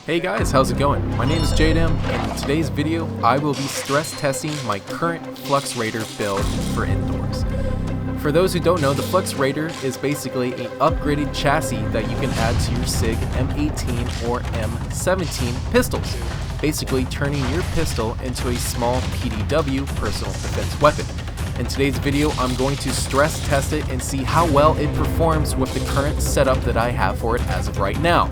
Hey guys, how's it going? My name is JDM, and in today's video, I will be stress testing my current Flux Raider build for indoors. For those who don't know, the Flux Raider is basically an upgraded chassis that you can add to your SIG M18 or M17 pistols, basically turning your pistol into a small PDW, personal defense weapon. In today's video, I'm going to stress test it and see how well it performs with the current setup that I have for it as of right now.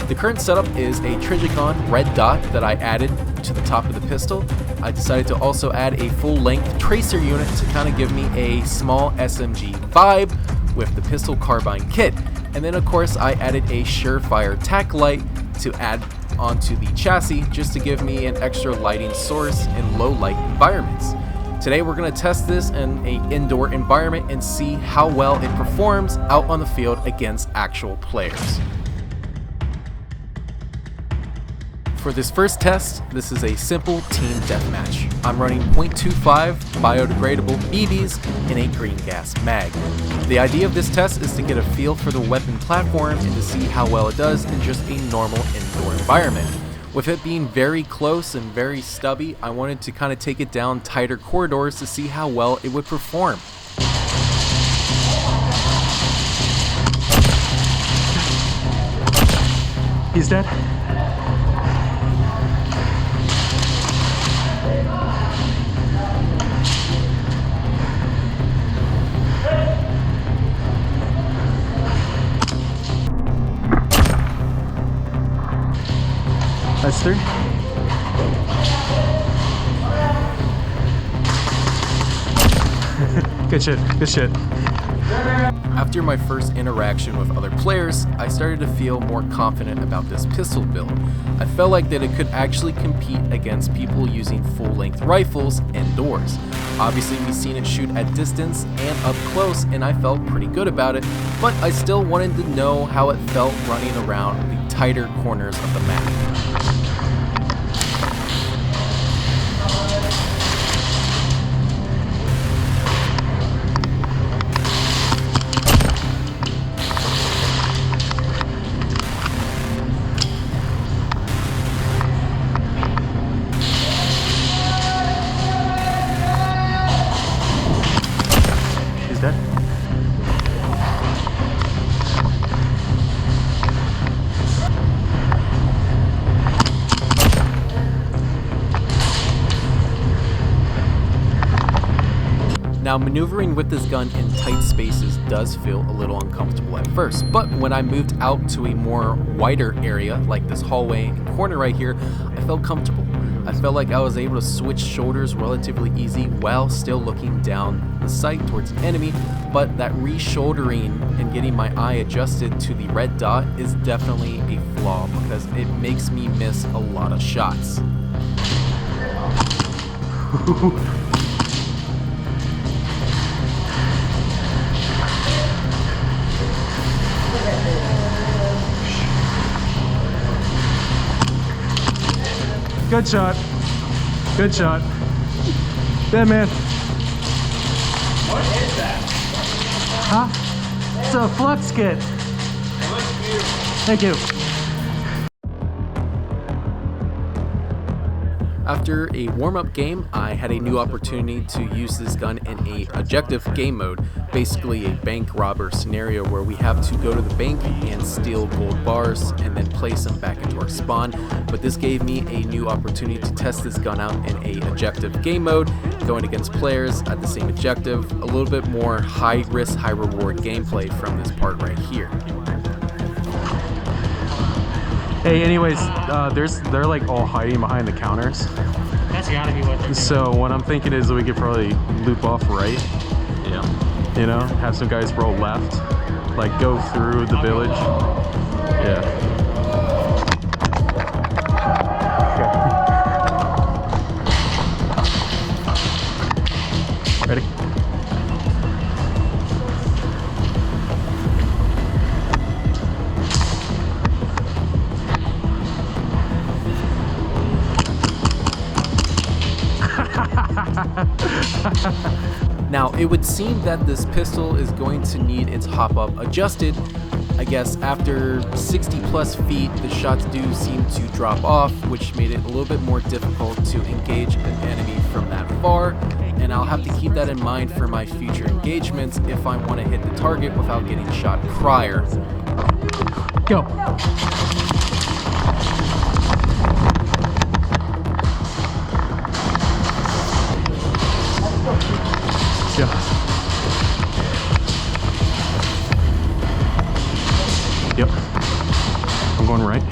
The current setup is a Trijicon red dot that I added to the top of the pistol. I decided to also add a full-length tracer unit to kind of give me a small SMG vibe with the pistol carbine kit. And then of course I added a Surefire tack light to add onto the chassis just to give me an extra lighting source in low light environments. Today we're going to test this in an indoor environment and see how well it performs out on the field against actual players. For this first test, this is a simple team deathmatch. I'm running .25 biodegradable BBs in a green gas mag. The idea of this test is to get a feel for the weapon platform and to see how well it does in just a normal indoor environment. With it being very close and very stubby, I wanted to kind of take it down tighter corridors to see how well it would perform. He's dead. That's three. Good shit, good shit. After my first interaction with other players, I started to feel more confident about this pistol build. I felt like that it could actually compete against people using full-length rifles indoors. Obviously we've seen it shoot at distance and up close, and I felt pretty good about it, but I still wanted to know how it felt running around the tighter corners of the map. He's dead. Now, maneuvering with this gun in tight spaces does feel a little uncomfortable at first, but when I moved out to a more wider area, like this hallway and corner right here, I felt comfortable. I felt like I was able to switch shoulders relatively easy while still looking down the sight towards the enemy, but that re-shouldering and getting my eye adjusted to the red dot is definitely a flaw because it makes me miss a lot of shots. Good shot. Good shot. Dead man. What is that? Huh? It's a Flux kit. It looks beautiful. Thank you. After a warm-up game, I had a new opportunity to use this gun in a objective game mode, basically a bank robber scenario where we have to go to the bank and steal gold bars and then place them back into our spawn. But this gave me a new opportunity to test this gun out in a objective game mode, going against players at the same objective, a little bit more high risk, high reward gameplay from this part right here. Hey, anyways, they're like all hiding behind the counters. That's gotta be what they're doing. So what I'm thinking is that we could probably loop off right. Yeah. You know, have some guys roll left, like go through the village. Yeah. Okay. Ready? Now, it would seem that this pistol is going to need its hop-up adjusted, I guess after 60 plus feet, the shots do seem to drop off, which made it a little bit more difficult to engage an enemy from that far, and I'll have to keep that in mind for my future engagements if I want to hit the target without getting shot prior. Go. Yeah. Yep. I'm going right.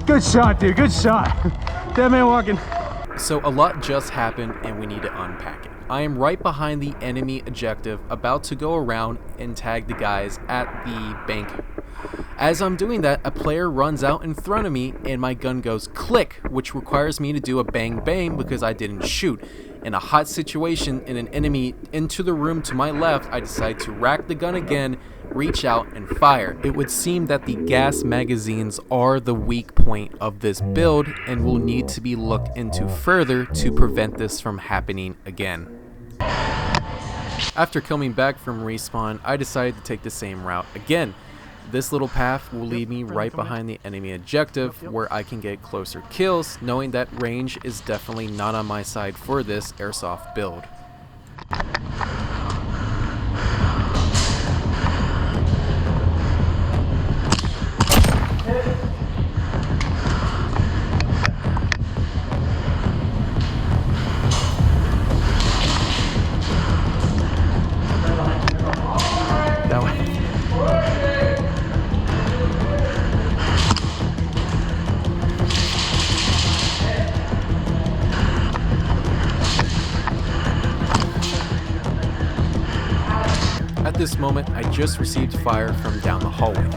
Good shot, dude. Good shot. Dead man walking. So a lot just happened and we need to unpack it. I am right behind the enemy objective, about to go around and tag the guys at the bank. As I'm doing that, a player runs out in front of me and my gun goes click, which requires me to do a bang bang because I didn't shoot. In a hot situation and an enemy into the room to my left, I decide to rack the gun again, reach out and fire. It would seem that the gas magazines are the weak point of this build and will need to be looked into further to prevent this from happening again. After coming back from respawn, I decided to take the same route again. This little path will lead me right behind the enemy objective where I can get closer kills, knowing that range is definitely not on my side for this airsoft build. That way. At this moment, I just received fire from down the hallway.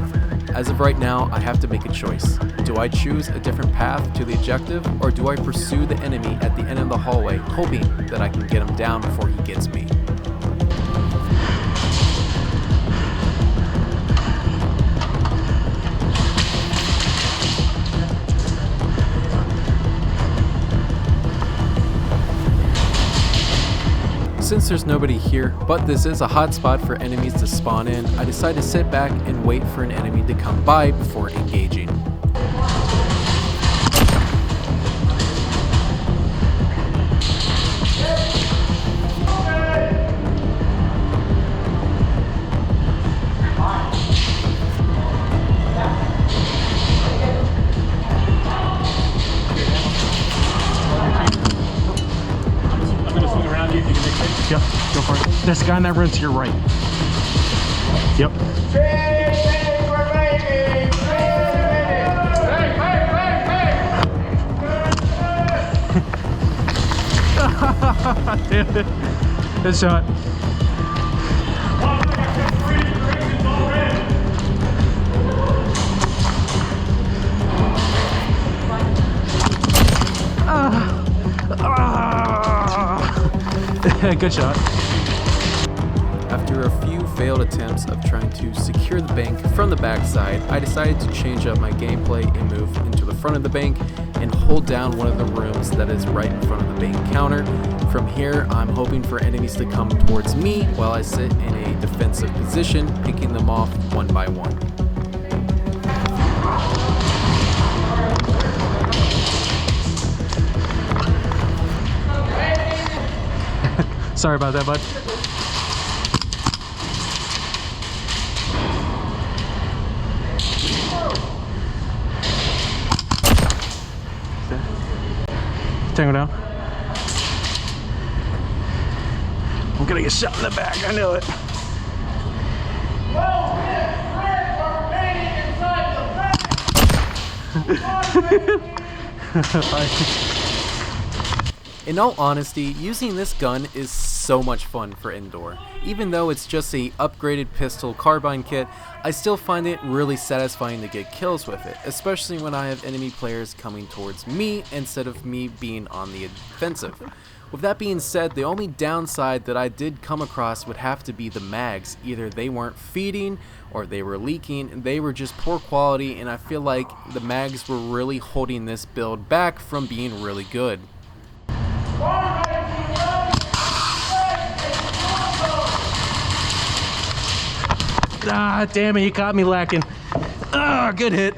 As of right now, I have to make a choice. Do I choose a different path to the objective, or do I pursue the enemy at the end of the hallway, hoping that I can get him down before he gets me? Since there's nobody here, but this is a hot spot for enemies to spawn in, I decide to sit back and wait for an enemy to come by before engaging. Yep, go for it. There's a guy in that room to your right. Yep. Good shot. Good shot. After a few failed attempts of trying to secure the bank from the backside, I decided to change up my gameplay and move into the front of the bank and hold down one of the rooms that is right in front of the bank counter. From here, I'm hoping for enemies to come towards me while I sit in a defensive position, picking them off one by one. Sorry about that, bud. Tango down. I'm gonna get shot in the back, I know it. In all honesty, using this gun is so much fun for indoor. Even though it's just a upgraded pistol carbine kit, I still find it really satisfying to get kills with it, especially when I have enemy players coming towards me instead of me being on the offensive. With that being said, the only downside that I did come across would have to be the mags. Either they weren't feeding or they were leaking, and they were just poor quality, and I feel like the mags were really holding this build back from being really good. Ah, damn it, you caught me lacking. Ah, good hit.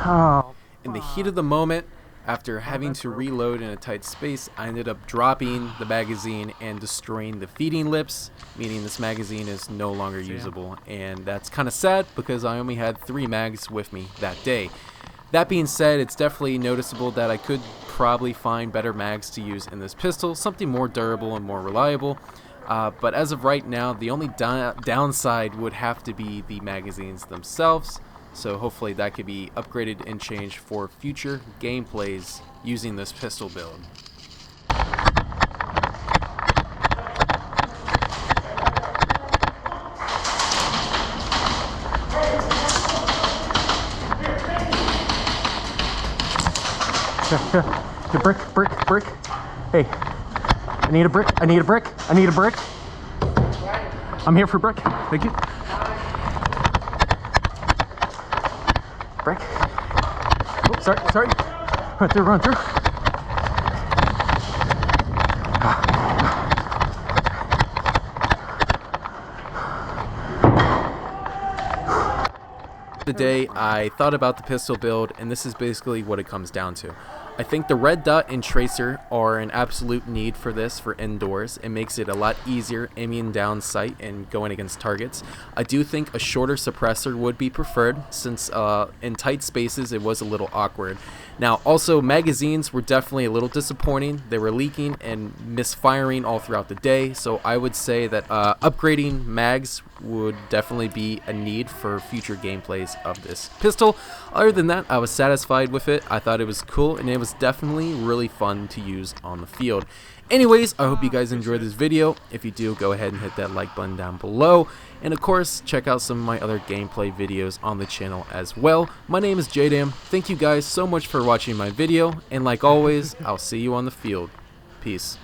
Oh. In the heat of the moment, after having to reload in a tight space, I ended up dropping the magazine and destroying the feeding lips, meaning this magazine is no longer usable, and that's kind of sad because I only had 3 mags with me that day. That being said, it's definitely noticeable that I could probably find better mags to use in this pistol, something more durable and more reliable. But as of right now, the only downside would have to be the magazines themselves. So hopefully that could be upgraded and changed for future gameplays using this pistol build. Here, brick. Hey, I need a brick. I'm here for brick. Thank you. Brick. Oh, sorry. Run through. Today, I thought about the pistol build, and this is basically what it comes down to. I think the red dot and tracer are an absolute need for this for indoors. It makes it a lot easier aiming down sight and going against targets. I do think a shorter suppressor would be preferred, since in tight spaces it was a little awkward. Now also, magazines were definitely a little disappointing. They were leaking and misfiring all throughout the day, so I would say that upgrading mags would definitely be a need for future gameplays of this pistol. Other than that, I was satisfied with it. I thought it was cool, and it was definitely really fun to use on the field. Anyways, I hope you guys enjoyed this video. If you do, go ahead and hit that like button down below. And of course, check out some of my other gameplay videos on the channel as well. My name is JDam. Thank you guys so much for watching my video. And like always, I'll see you on the field. Peace.